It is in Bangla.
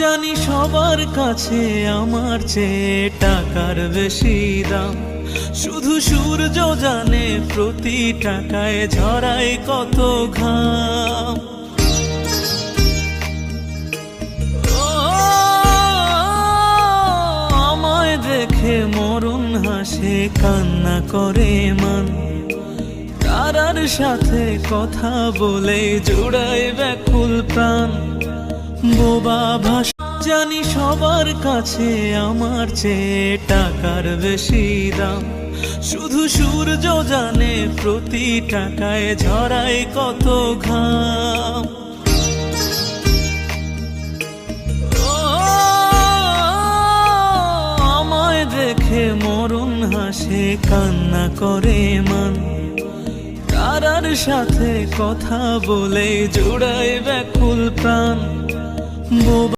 জানি সবার কাছে আমার চেয়ে টাকার বেশি দাম, শুধু সূর্য জানে প্রতি টাকায় ঝরায় কত ঘাম। আমায় দেখে মরণ হাসে কান্না করে মান, তারার সাথে কথা বলে জোড়ায় ব্যাকুল প্রাণ। বোবা ভাষা জানি সবার কাছে আমার চেয়ে টাকার বেশি দাম, শুধু সূর্য জানে প্রতি টাকায় ঝরায় কত ঘাম। আমায় দেখে মরণ হাসে কান্না করে মান, তারার সাথে কথা বলে জোড়ায় ব্যাকুল প্রাণ।